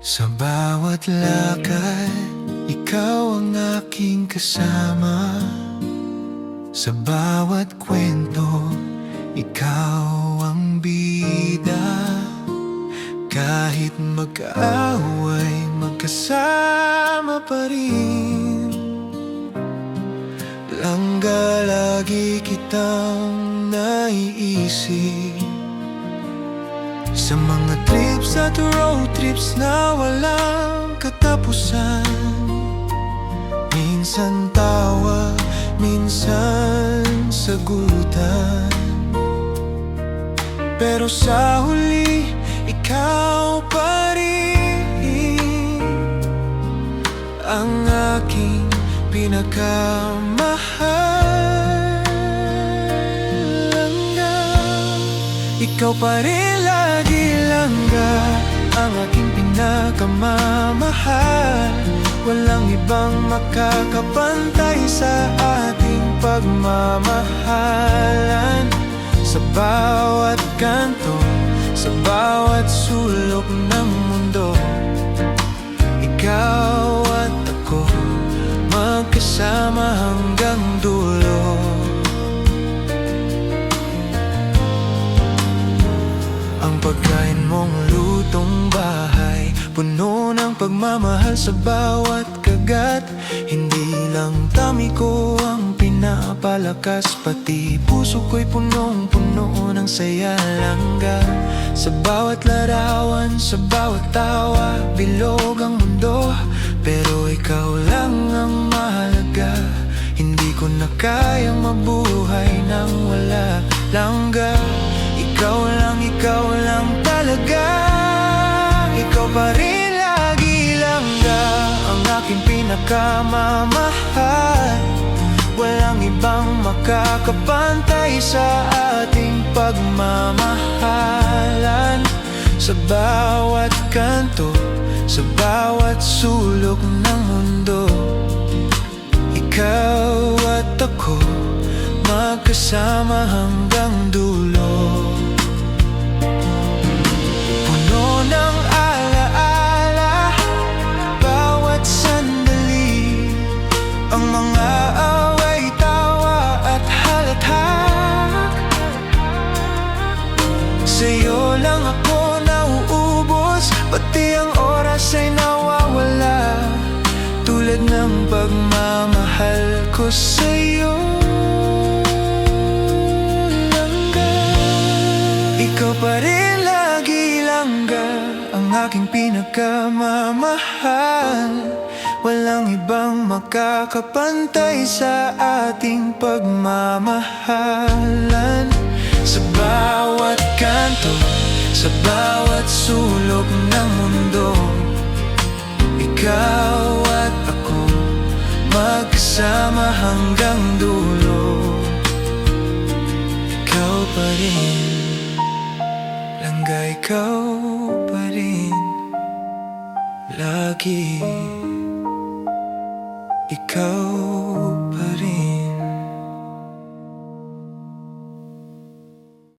Sa bawat lakad, ikaw ang aking kasama. Sa bawat kwento, ikaw ang bida. Kahit magkaaway, magkasama pa rin. Langga lagi kitang naiisip. Sa mga trips at road trips na walang katapusan. Minsan tawa, minsan sagutan. Pero sa huli, ikaw pa rin ang aking pinakamahal. Langga, ikaw pa rin lagi, langga, ang aking pinakamamahal. Walang ibang makakapantay sa ating pagmamahalan. Sa bawat kanto, sa bawat sulok ng mundo, ikaw at ako magkasama hanggang dulo. Ang pagkain mong lutong bahay, puno ng pagmamahal sa bawat kagat. Hindi lang tummy ko ang pinapalakas, pati puso ko'y punong-puno ng saya. Langga, sa bawat larawan, sa bawat tawa, bilog ang mundo, pero ikaw lang ang mahalaga. Hindi ko na kayang mabuhay nang wala. Langga, ikaw lang talaga. Ikaw pa rin lagi, langga, ang aking pinakamamahal. Walang ibang makakapantay sa ating pagmamahalan. Sa bawat kanto, sa bawat sulok ng mundo, ikaw at ako magkasama hanggang dulo. Puno ng alaala, bawat sandali, ang mga away, tawa at halathak. Sa'yo lang ako nauubos, pati ang oras ay nawawala. Tulad ng pagmamahal ko sa'yo, langga, ikaw pa rin lagi, langga, ang aking pinakamamahal. Walang ibang makakapantay sa ating pagmamahalan. Sa bawat kanto, sa bawat sulok ng mundo, ikaw at ako magkasama hanggang dulo. Ikaw pa rin, langga, ikaw pa rin lagi. Ikaw